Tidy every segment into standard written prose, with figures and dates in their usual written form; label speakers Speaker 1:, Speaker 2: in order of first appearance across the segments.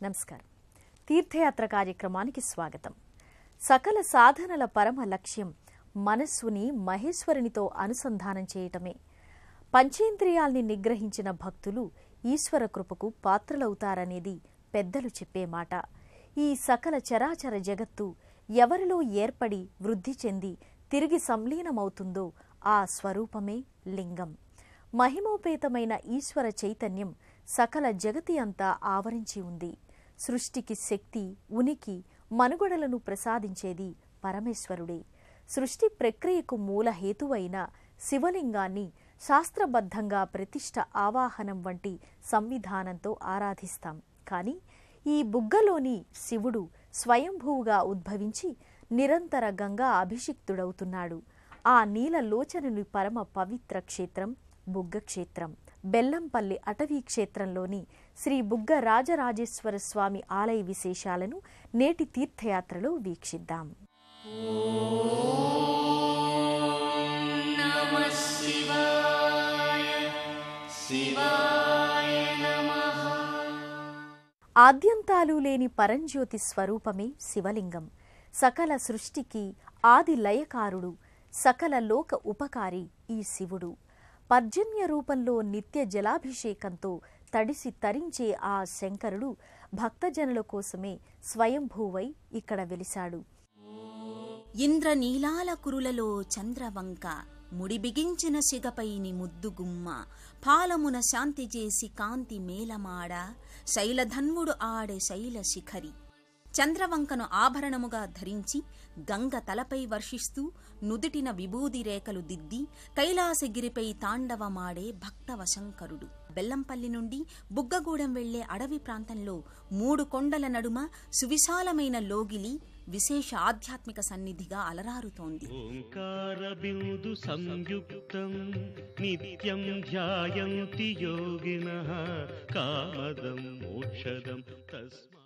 Speaker 1: నమస్కారం. తీర్థయాత్ర కార్యక్రమానికి స్వాగతం. సకల సాధనల పరమ లక్ష్యం మనస్సుని మహేశ్వరునితో అనుసంధానం చేయటమే. పంచేంద్రియాల్ని నిగ్రహించిన భక్తులు ఈశ్వర కృపకు పాత్రలవుతారనేది పెద్దలు చెప్పే మాట. ఈ సకల చరాచర జగత్తు ఎవరిలో ఏర్పడి వృద్ధి చెంది తిరిగి సంలీనమవుతుందో ఆ స్వరూపమే లింగం. మహిమోపేతమైన ఈశ్వర చైతన్యం సకల జగతి అంతా ఆవరించి ఉంది. సృష్టికి శక్తి, ఉనికి, మనుగడలను ప్రసాదించేది పరమేశ్వరుడే. సృష్టి ప్రక్రియకు మూల హేతువైన శివలింగాన్ని శాస్త్రబద్ధంగా ప్రతిష్ఠ, ఆవాహనం వంటి సంవిధానంతో ఆరాధిస్తాం. కానీ ఈ బుగ్గలోని శివుడు స్వయంభూగా ఉద్భవించి నిరంతర గంగా అభిషిక్తుడవుతున్నాడు. ఆ నీలలోచనుని పరమ పవిత్ర క్షేత్రం బుగ్గ క్షేత్రం. బెల్లంపల్లి అటవీ క్షేత్రంలోని శ్రీ బుగ్గ రాజరాజేశ్వర స్వామి ఆలయ విశేషాలను నేటి తీర్థయాత్రలో వీక్షిద్దాం. ఆద్యంతాలు లేని పరంజ్యోతి స్వరూపమే శివలింగం. సకల సృష్టికి ఆది లయకారుడు, సకల లోక ఉపకారి ఈ శివుడు. పర్జన్య రూపంలో నిత్య జలాభిషేకంతో తడిసి తరించే ఆ శంకరుడు భక్తజనుల కోసమే స్వయంభూవై ఇక్కడ వెలిశాడు.
Speaker 2: ఇంద్రనీలాల కురులలో చంద్రవంక, ముడిబిగించిన సిగపైని ముద్దుగుమ్మ, పాలమున శాంతి చేసి కాంతి మేలమాడ, శైలధన్వుడు ఆడే శైల శిఖరి. చంద్రవంకను ఆభరణముగా ధరించి గంగ తలపై వర్షిస్తూ నుదిటిన విభూది రేఖలు దిద్ది కైలాసగిరిపై తాండవమాడే భక్తవశంకరుడు. బెల్లంపల్లి నుండి బుగ్గగూడెం వెళ్లే అడవి ప్రాంతంలో 3 కొండల నడుమ సువిశాలమైన లోగిలి విశేష ఆధ్యాత్మిక సన్నిధిగా అలరారుతోంది.
Speaker 3: ఓంకార బిందు సంయుక్తం నిత్యం ధ్యాయంతి యోగినః కామదం మోక్షదం తస్మా.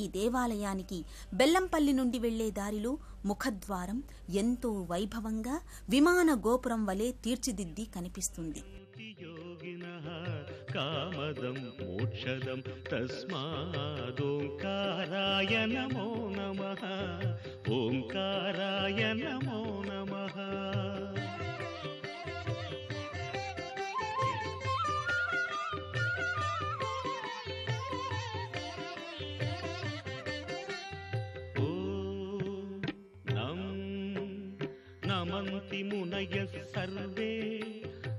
Speaker 2: ఈ దేవాలయానికి బెల్లంపల్లి నుండి వెళ్లే దారిలో ముఖద్వారం ఎంతో వైభవంగా విమాన గోపురం వలె తీర్చిదిద్ది కనిపిస్తుంది.
Speaker 3: కామదం మోక్షదం తస్మాదోంకారాయ నమో నమః. ఓంకారాయ నమో నమః. నమంతి మునయః సర్వే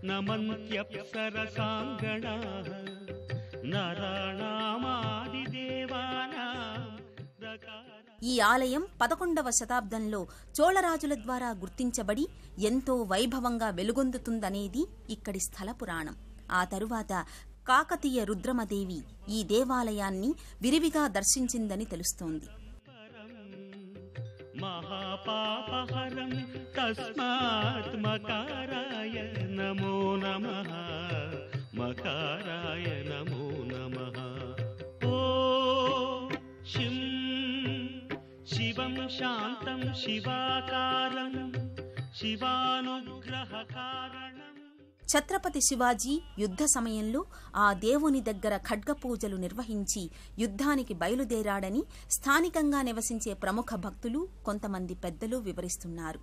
Speaker 3: నమంత్యప్సరసాంగణాః నరాణామాదిదేవానాం.
Speaker 2: ఈ ఆలయం 11వ శతాబ్దంలో చోళరాజుల ద్వారా గుర్తించబడి ఎంతో వైభవంగా వెలుగొందుతుందనేది ఇక్కడి స్థల పురాణం. ఆ తరువాత కాకతీయ రుద్రమదేవి ఈ దేవాలయాన్ని విరివిగా దర్శించిందని తెలుస్తోంది.
Speaker 3: మహాపాపహరం తస్మాత్ మకారాయ నమో నమః. మకారాయ నమో నమః. ఓం శివం శాంతం శివాకారం శివానుగ్రహ కారణం.
Speaker 2: ఛత్రపతి శివాజీ యుద్ధ సమయంలో ఆ దేవుని దగ్గర ఖడ్గ పూజలు నిర్వహించి యుద్ధానికి బయలుదేరాడని స్థానికంగా నివసించే ప్రముఖ భక్తులు, కొంతమంది పెద్దలు వివరిస్తున్నారు.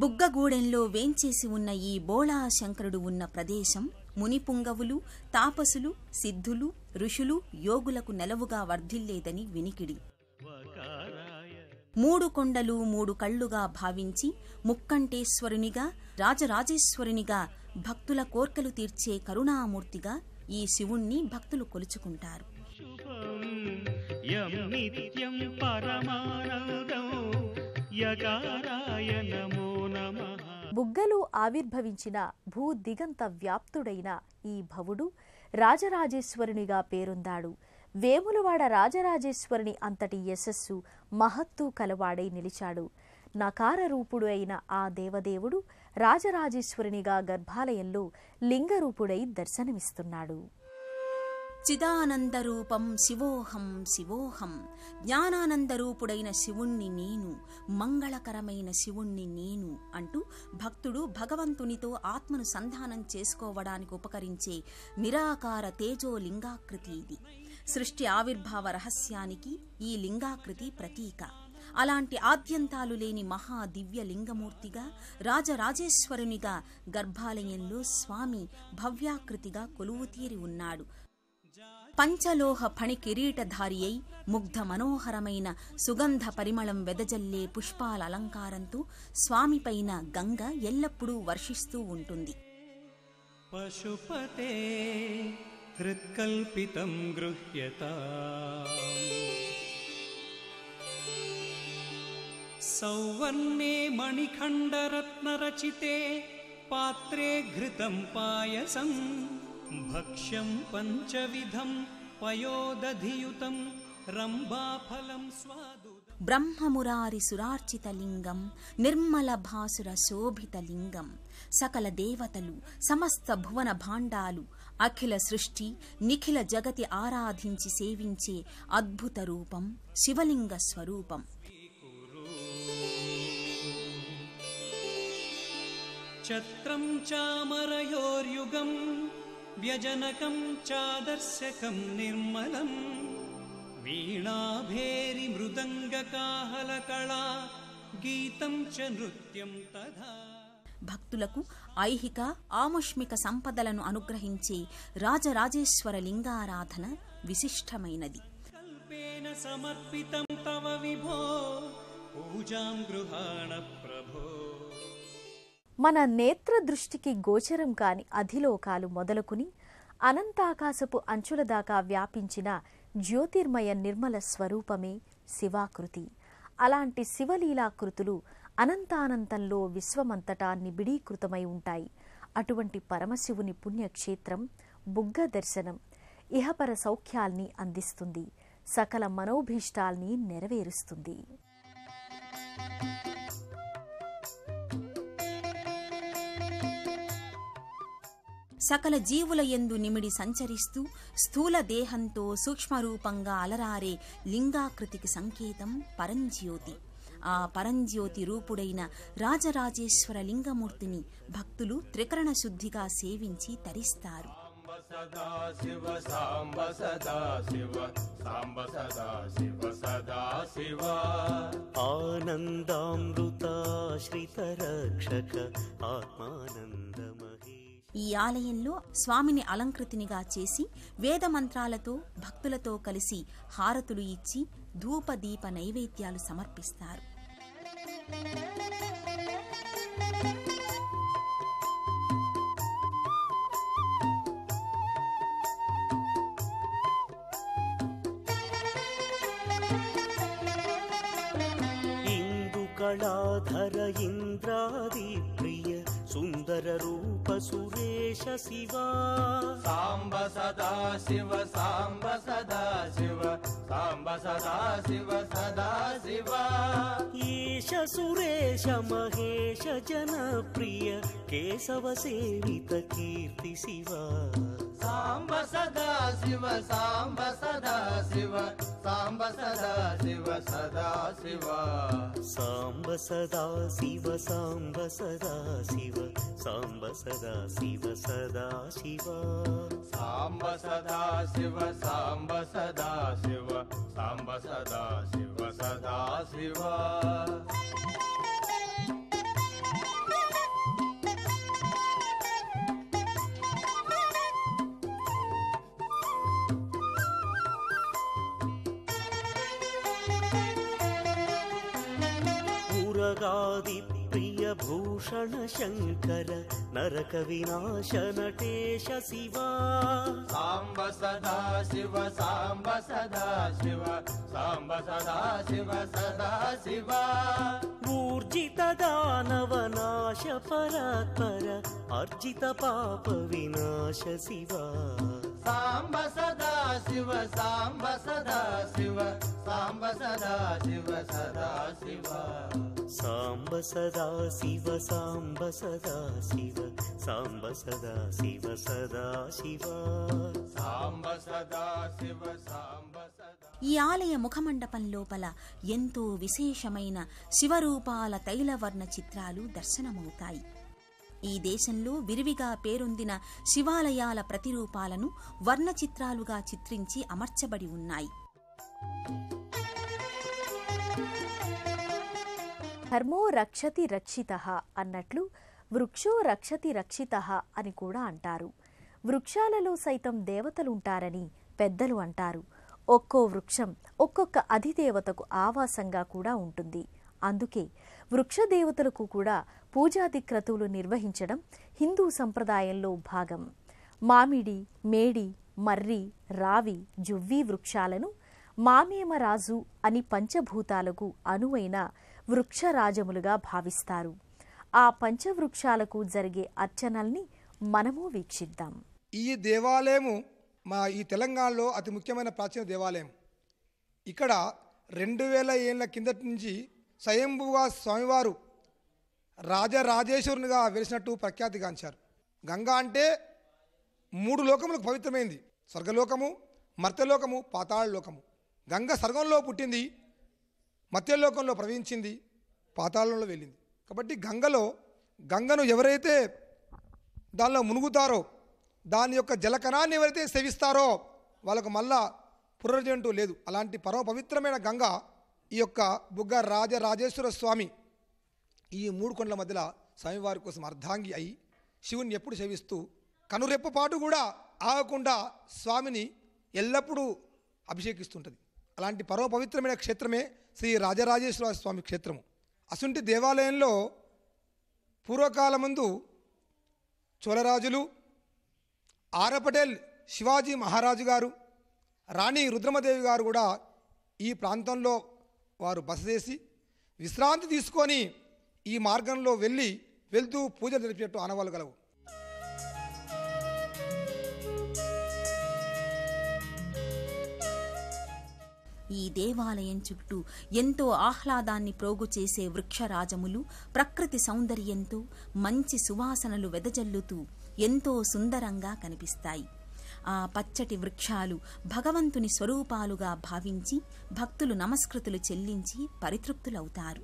Speaker 2: బుగ్గగూడెంలో వేంచేసి ఉన్న ఈ బోళా శంకరుడు ఉన్న ప్రదేశం మునిపుంగవులు, తాపసులు, సిద్ధులు, ఋషులు, యోగులకు నెలవుగా వర్ధిల్లేదని వినికిడి. 3 కొండలు 3 కళ్లుగా భావించి ముక్కంటేశ్వరునిగా, రాజరాజేశ్వరునిగా, భక్తుల కోర్కెలు తీర్చే కరుణామూర్తిగా ఈ శివుణ్ణి భక్తులు కొలుచుకుంటారు.
Speaker 1: బుగ్గలు ఆవిర్భవించిన భూ దిగంత వ్యాప్తుడైన ఈ భవుడు రాజరాజేశ్వరునిగా పేరొందాడు. వేములవాడ రాజరాజేశ్వరుని అంతటి యశస్సు, మహత్తు కలవాడై నిలిచాడు. నకార రూపుడు అయిన ఆ దేవదేవుడు రాజరాజేశ్వరునిగా గర్భాలయంలో లింగరూపుడై దర్శనమిస్తున్నాడు.
Speaker 2: చిదానందరూపం శివోహం శివోహం, జ్ఞానానందరూపుడైన శివుణ్ణి నేను, మంగళకరమైన శివుణ్ణి నేను అంటూ భక్తుడు భగవంతునితో ఆత్మను సంధానం చేసుకోవడానికి ఉపకరించే నిరాకార తేజో లింగాకృతి ఇది. సృష్టి ఆవిర్భావ రహస్యానికి ఈ లింగాకృతి ప్రతీక. అలాంటి ఆద్యంతాలు లేని మహా దివ్య లింగమూర్తిగా, రాజరాజేశ్వరునిగా గర్భాలయంలో స్వామి భవ్యాకృతిగా కొలువుతీరి ఉన్నాడు. పంచలోహ ఫణి కిరీటధారి అయి ముగ్ధ మనోహరమైన సుగంధ పరిమళం వెదజల్లే పుష్పాల అలంకారంతో స్వామిపైన గంగ ఎల్లప్పుడూ వర్షిస్తూ ఉంటుంది.
Speaker 3: పశుపతే హృత్కల్పితం గృహ్యతాం, సౌవర్ణే మణిఖండరత్నరచితే పాత్రే ఘృతం పాయసం, భక్ష్యం పంచవిధం పయోదధియుతం రంభాఫలం స్వాదు.
Speaker 2: బ్రహ్మమురారి సురార్చితలింగం నిర్మల భాసుర శోభితలింగం, సకల దేవతలు సమస్త భువన భాండాలు అఖిల సృష్టి నిఖిల జగతి ఆరాధించి సేవించే అద్భుత రూపం శివలింగ స్వరూపం.
Speaker 3: ఛత్రం చామరయోర్యుగం వ్యజనకం చాదర్శకం నిర్మలం, వీణాభేరి మృదంగకాహలకళా గీతం చ నృత్యం తథా.
Speaker 2: భక్తులకు ఐహిక ఆముష్మిక సంపదలను అనుగ్రహించే రాజరాజేశ్వర లింగారాధన విశిష్టమైనది.
Speaker 3: కల్పేన సమర్పితం తవ విభో పూజాం గృహాణ ప్రభో.
Speaker 1: మన నేత్ర దృష్టికి గోచరం కాని అధిలోకాలు మొదలుకుని అనంతాకాశపు అంచుల దాకా వ్యాపించిన జ్యోతిర్మయ నిర్మల స్వరూపమే శివాకృతి. అలాంటి శివలీలాకృతులు అనంతానంతంలో విశ్వమంతటా నిబిడీకృతమై ఉంటాయి. అటువంటి పరమశివుని పుణ్యక్షేత్రం బుగ్గ దర్శనం ఇహపర సౌఖ్యాల్ని అందిస్తుంది, సకల మనోభీష్టాల్ని నెరవేరుస్తుంది.
Speaker 2: సకల జీవుల యందు నిమిడి సంచరిస్తూ స్థూల దేహంతో సూక్ష్మరూపంగా అలరారే లింగాకృతికి సంకేతం పరంజ్యోతి. ఆ పరంజ్యోతి రూపుడైన రాజరాజేశ్వర లింగమూర్తిని భక్తులు త్రికరణ శుద్ధిగా సేవించి తరిస్తారు.
Speaker 4: ఆనందామృతాశ్రితరక్షక ఆత్మానందమహే.
Speaker 2: ఈ ఆలయంలో స్వామిని అలంకృతినిగా చేసి వేద మంత్రాలతో భక్తులతో కలిసి హారతులు ఇచ్చి ధూప దీప నైవేద్యాలు సమర్పిస్తారు.
Speaker 4: ఇందుకళాధర ఇంద్రాది ప్రియ సుందర రూప సురేశ శివా.
Speaker 5: సాంబ సదా శివ సాంబ సదా శివ సాంబ సదా శివ సదా శివ.
Speaker 4: ఈశ సురేశ మహేశ జనప్రియ కేశవ సేవిత కీర్తి శివా.
Speaker 5: సాంబ సదా శివ సాంబ సదా శివ సాంబ సదా శివ సదా శివ.
Speaker 4: సాంబ సదా శివ సాంబ సదా శివ సాంబ సదా శివ సదా శివ.
Speaker 5: సాంబ సదా శివ సాంబ సదా శివ సాంబ సదా శివ సదా శివ.
Speaker 4: ఉరగాది ప్రియ భూషణ శంకర నరక వినాశ నటేశ శివా.
Speaker 5: సాంబ సదా శివ సాంబ సదా శివ సాంబ సదా శివ సదా శివ.
Speaker 4: ఊర్జిత దానవ నాశ నాశ పరాత్పర అర్జిత పాప వినాశ శివా
Speaker 5: సాంబ సదా శివ సాంబ సదా శివ సాంబ సదా శివ సదా శివ
Speaker 4: సాంబ సదా శివ సాంబ సదా శివ సాంబ సదా శివ సదా శివ
Speaker 5: సాంబ సదా శివ సాంబ సదా.
Speaker 2: ఈ ఆలయ ముఖమండపం లోపల ఎంతో విశేషమైన శివరూపాల తైలవర్ణ చిత్రాలు దర్శనమవుతాయి. ఈ దేశంలో విరివిగా పేరొందిన శివాలయాల ప్రతిరూపాలను వర్ణ చిత్రాలుగా చిత్రించి అమర్చబడి ఉన్నాయి.
Speaker 1: ధర్మో రక్షతి రక్షితః అన్నట్లు వృక్షో రక్షతి రక్షితః అని కూడా అంటారు. వృక్షాలలో సైతం దేవతలుంటారని పెద్దలు అంటారు. ఒక్కో వృక్షం ఒక్కొక్క అధిదేవతకు ఆవాసంగా కూడా ఉంటుంది. అందుకే వృక్షదేవతలకు కూడా పూజాది క్రతువులు నిర్వహించడం హిందూ సంప్రదాయంలో భాగం. మామిడి, మేడి, మర్రి, రావి, జువ్వి వృక్షాలను మామేమరాజు అని పంచభూతాలకు అనువైన వృక్షరాజములుగా భావిస్తారు. ఆ పంచవృక్షాలకు జరిగే అర్చనల్ని మనము వీక్షిద్దాం.
Speaker 6: ఈ దేవాలయము ఈ తెలంగాణలో అతి ముఖ్యమైన ప్రాచీన దేవాలయం. ఇక్కడ 2000 ఏళ్ల కిందటి నుంచి స్వయంభుగా స్వామివారు రాజరాజేశ్వరునిగా వెలిసినట్టు ప్రఖ్యాతిగాంచారు. గంగా అంటే 3 లోకములకు పవిత్రమైంది. స్వర్గలోకము, మర్త్యలోకము, పాతాళలోకము. గంగ స్వర్గంలో పుట్టింది, మర్త్యలోకంలో ప్రవహించింది, పాతాళంలో వెళ్ళింది. కాబట్టి గంగను ఎవరైతే దానిలో మునుగుతారో, దాని యొక్క జలకణాన్ని ఎవరైతే సేవిస్తారో వాళ్ళకు మళ్ళా పునర్జంటూ లేదు. అలాంటి పరమ పవిత్రమైన గంగ ఈ యొక్క బుగ్గ రాజరాజేశ్వర స్వామి ఈ 3 కొండల మధ్యలో స్వామివారి కోసం అర్ధాంగి అయి శివుని ఎప్పుడు సేవిస్తూ కనురెప్పపాటు కూడా ఆగకుండా స్వామిని ఎల్లప్పుడూ అభిషేకిస్తుంటుంది. అలాంటి పరమ పవిత్రమైన క్షేత్రమే శ్రీ రాజరాజేశ్వర స్వామి క్షేత్రము. అసుంటి దేవాలయంలో పూర్వకాలమందు చోళరాజులు, ఆరపటేల్ శివాజీ మహారాజు గారు, రాణి రుద్రమదేవి గారు కూడా ఈ ప్రాంతంలో వారు బస చేసి విశ్రాంతి తీసుకొని ఈ మార్గంలో వెళ్తూ పూజలు జరిపేట్టు ఆనవాళ్ళు గలవు.
Speaker 2: ఈ దేవాలయం చుట్టూ ఎంతో ఆహ్లాదాన్ని ప్రోగు చేసే వృక్షరాజములు ప్రకృతి సౌందర్యంతో మంచి సువాసనలు వెదజల్లుతూ ఎంతో సుందరంగా కనిపిస్తాయి. ఆ పచ్చటి వృక్షాలు భగవంతుని స్వరూపాలుగా భావించి భక్తులు నమస్కృతులు చెల్లించి పరితృప్తులవుతారు.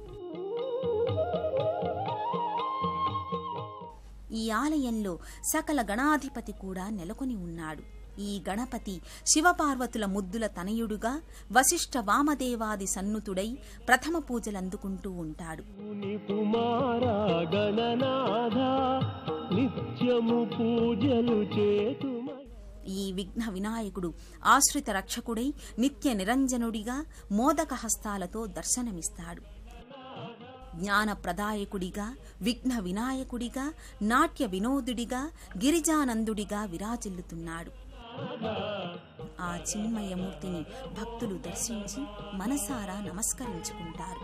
Speaker 2: ఈ ఆలయంలో సకల గణాధిపతి కూడా నెలకొని ఉన్నాడు. ఈ గణపతి శివపార్వతుల ముద్దుల తనయుడుగా వశిష్ఠ వామదేవాది సన్నుతుడై ప్రథమ పూజలందుకుంటూ ఉంటాడు. ఈ విఘ్న వినాయకుడు ఆశ్రిత రక్షకుడై నిత్య నిరంజనుడిగా మోదక హస్తాలతో దర్శనమిస్తాడు. జ్ఞానప్రదాయకుడిగా, విఘ్న వినాయకుడిగా, నాట్య వినోదుడిగా, గిరిజానందుడిగా విరాజిల్లుతున్నాడు. ఆ చిన్మయమూర్తిని భక్తులు దర్శించి మనసారా నమస్కరించుకుంటారు.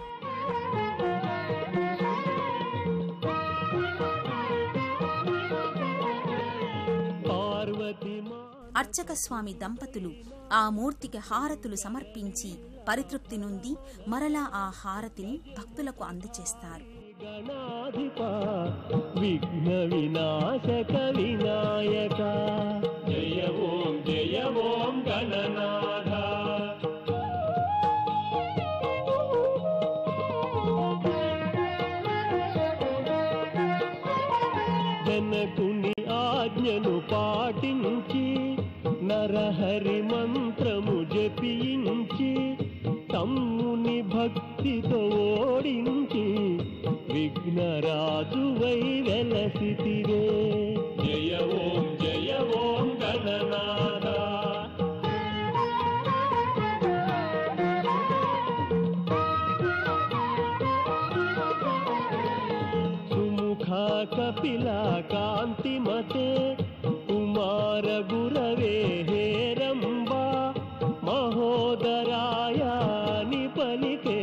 Speaker 2: అర్చక స్వామి దంపతులు ఆ మూర్తికి హారతులు సమర్పించి పరితృప్తి నుండి మరలా ఆ హారతిని భక్తులకు అందజేస్తారు.
Speaker 7: విఘ్న వినాశక వినాయక జయ ఓం గణనాథ. జనకుని ఆజ్ఞను పాటించి నరహరి మంత్రము జపించి తమ్ముని భక్తితో ఓడించి విఘ్నరాజువై వెలసితిరే. జయ ఓం గణనాథ. సుముఖ కపిల కాంతిమతే కుమార గురవే హేరంబా మహోదరాయాని పలికే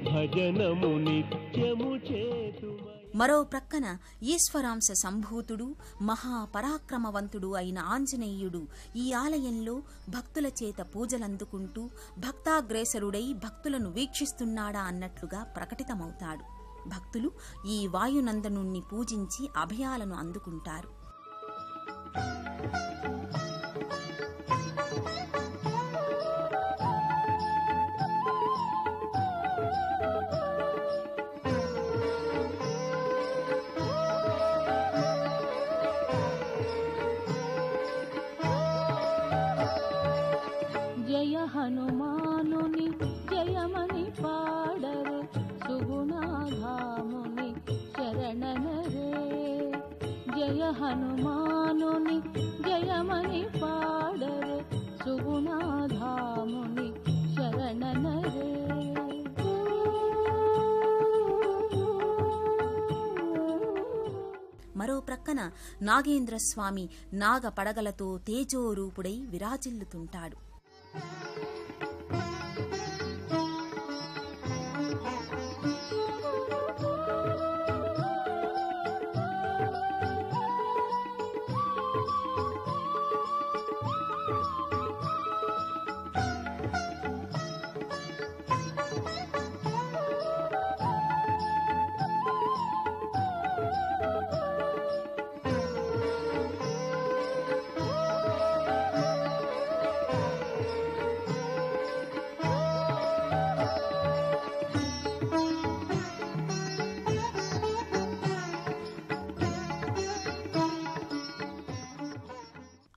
Speaker 7: భజనము నిత్యము చేతుమై.
Speaker 2: మరో ప్రక్కన ఈశ్వరాంశ సంభూతుడు మహాపరాక్రమవంతుడు అయిన ఆంజనేయుడు ఈ ఆలయంలో భక్తుల చేత పూజలందుకుంటూ భక్తాగ్రేసరుడై భక్తులను వీక్షిస్తున్నాడా అన్నట్లుగా ప్రకటితమవుతాడు. భక్తులు ఈ వాయునందనుణ్ణి పూజించి అభయాలను అందుకుంటారు.
Speaker 8: జయ హనుమానుని జయమని పాడరే సుగుణాధాముని శరణనరే. జయ హనుమానుని జయమని పాడరే సుగుణాధాముని శరణనరే.
Speaker 2: మరో ప్రక్కన నాగేంద్రస్వామి నాగ పడగలతో తేజోరూపుడై విరాజిల్లుతుంటాడు.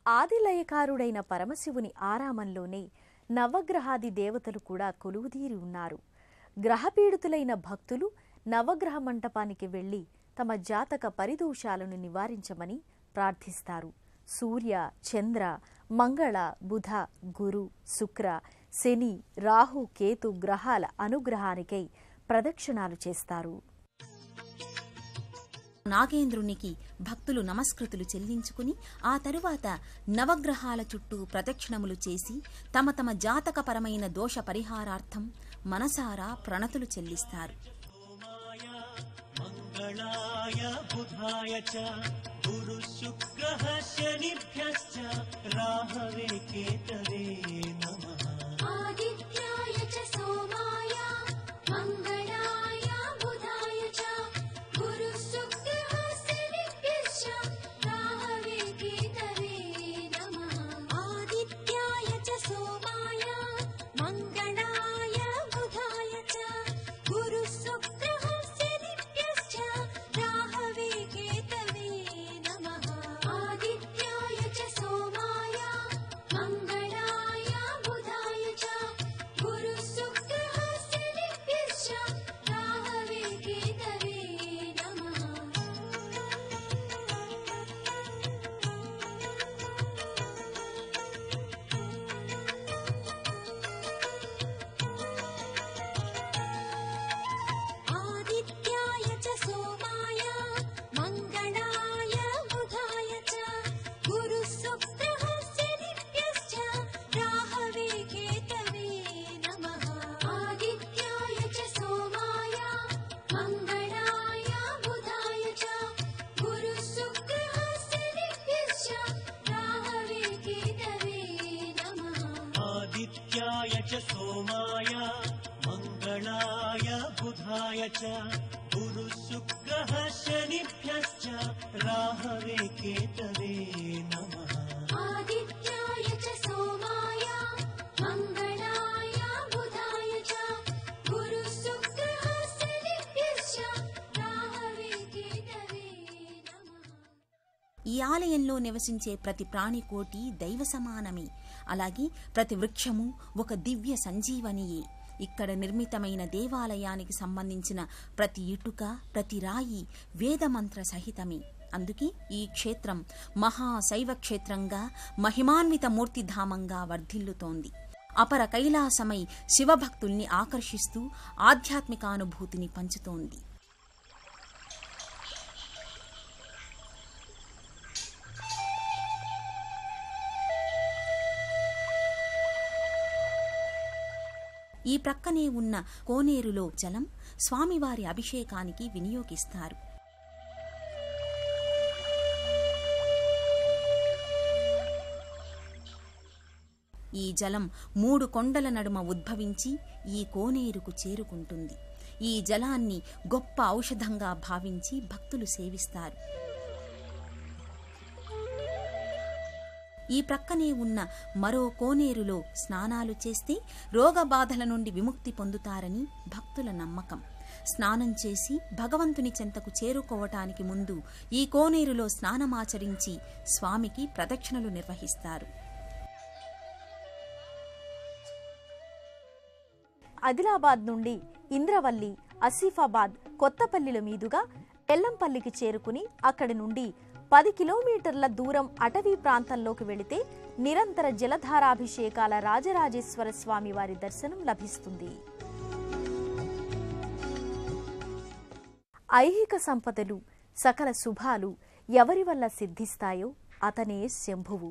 Speaker 1: ఆదిలయకారుడైన పరమశివుని ఆరామంలోనే నవగ్రహాది దేవతలు కూడా కొలువుదీరి ఉన్నారు. గ్రహపీడితులైన భక్తులు నవగ్రహ మంటపానికి వెళ్లి తమ జాతక పరిదోషాలను నివారించమని ప్రార్థిస్తారు. సూర్య, చంద్ర, మంగళ, బుధ, గురు, శుక్ర, శని, రాహు, కేతు గ్రహాల అనుగ్రహానికై ప్రదక్షిణాలు చేస్తారు.
Speaker 2: నాగేంద్రునికి భక్తులు నమస్కృతులు చెల్లించుకుని ఆ తరువాత నవగ్రహాల చుట్టూ ప్రదక్షిణములు చేసి తమ తమ జాతకపరమైన దోష పరిహారార్థం మనసారా ప్రణతులు చెల్లిస్తారు.
Speaker 4: మంగళాయ బుధాయ చ గురు శుక్రః శనిభ్యశ్చ రాహవే కేతవే నమః.
Speaker 9: ఆదిత్యాయ చ సోమాయ మంగళాయ బుధాయ చ గురు శుక్రః శనిభ్యశ్చ రాహవే కేతవే నమః. ఆదిత్యాయ చ సోమాయ మంగళాయ బుధాయ చ గురు శుక్రః శనిభ్యశ్చ రాహవే కేతవే నమః. ఆదిత్యాయ చ సోమాయ మంగళాయ బుధాయ చ గురు శుక్రః శనిభ్యశ్చ రాహవే కేతవే నమః. ఆదిత్యాయ చ సోమాయ మంగళాయ బుధాయ చ గురు శుక్రః శనిభ్యశ్చ రాహవే కేతవే నమః. ఆదిత్యాయ చ సోమాయ మంగళాయ బుధాయ చ గురు శుక్రః శనిభ్యశ్చ రాహవే కేతవే నమః.
Speaker 4: ఆదిత్యాయ చ సోమాయ మంగళాయ బుధాయ చ గురు శుక్రః శనిభ్యశ్చ రాహవే కేతవే నమః.
Speaker 9: ఆదిత్యాయ చ సోమాయ మంగళాయ బుధాయ చ గురు శుక్రః శనిభ్యశ్చ రాహవే కేతవే నమః.
Speaker 2: ఈ ఆలయంలో నివసించే ప్రతి ప్రాణికోటి దైవ సమానమే. అలాగే ప్రతి వృక్షము ఒక దివ్య సంజీవనియే. ఇక్కడ నిర్మితమైన దేవాలయానికి సంబంధించిన ప్రతి ఇటుక, ప్రతి రాయి వేదమంత్ర సహితమే. అందుకే ఈ క్షేత్రం మహాశైవ క్షేత్రంగా మహిమాన్విత మూర్తిధామంగా వర్ధిల్లుతోంది. అపర కైలాసమై శివభక్తుల్ని ఆకర్షిస్తూ ఆధ్యాత్మికానుభూతిని పంచుతోంది. ఈ ప్రక్కనే ఉన్న కోనేరులో జలం స్వామివారి అభిషేకానికి వినియోగిస్తారు. ఈ జలం 3 కొండల నడుమ ఉద్భవించి ఈ కోనేరుకు చేరుకుంటుంది. ఈ జలాన్ని గొప్ప ఔషధంగా భావించి భక్తులు సేవిస్తారు. ఈ ప్రక్కనే ఉన్న మరో కోనేరులో స్నానాలు చేస్తే రోగబాధల నుండి విముక్తి పొందుతారని భక్తుల నమ్మకం. స్నానం చేసి భగవంతుని చెంతకు చేరుకోవటానికి ముందు ఈ కోనేరులో స్నానమాచరించి స్వామికి ప్రదక్షిణలు నిర్వహిస్తారు.
Speaker 1: ఆదిలాబాద్ నుండి ఇంద్రవల్లి, ఆసిఫాబాద్, కొత్తపల్లిల మీదుగా ఎల్లంపల్లికి చేరుకుని అక్కడి నుండి 10 కిలోమీటర్ల దూరం అటవీ ప్రాంతంలోకి వెళితే నిరంతర జలధారాభిషేకాల రాజరాజేశ్వర స్వామి వారి దర్శనం లభిస్తుంది. ఐహిక సంపదలు, సకల శుభాలు ఎవరి వల్ల సిద్ధిస్తాయో అతనే శంభువు.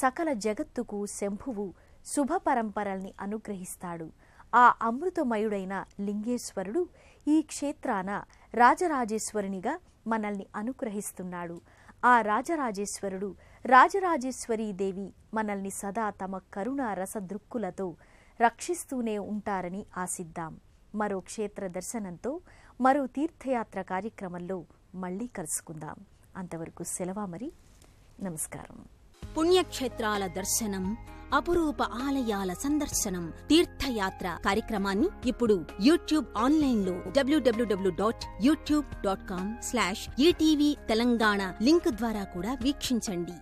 Speaker 1: సకల జగత్తుకు శంభువు శుభ పరంపరల్ని అనుగ్రహిస్తాడు. ఆ అమృతమయుడైన లింగేశ్వరుడు ఈ క్షేత్రాన రాజరాజేశ్వరునిగా మనల్ని అనుగ్రహిస్తున్నాడు. ఆ రాజరాజేశ్వరుడు, రాజరాజేశ్వరీదేవి మనల్ని సదా తమ కరుణా రసదృక్కులతో రక్షిస్తూనే ఉంటారని ఆశిద్దాం. మరో క్షేత్ర దర్శనంతో, మరో తీర్థయాత్ర కార్యక్రమంలో మళ్ళీ కలుసుకుందాం. అంతవరకు సెలవా మరి. నమస్కారం.
Speaker 2: పుణ్యక్షేత్రాల దర్శనం, అపురూప ఆలయాల సందర్శనం, తీర్థయాత్ర కార్యక్రమాన్ని ఇప్పుడు యూట్యూబ్ ఆన్లైన్లో www.youtube.com/ETV తెలంగాణ లింక్ ద్వారా కూడా వీక్షించండి.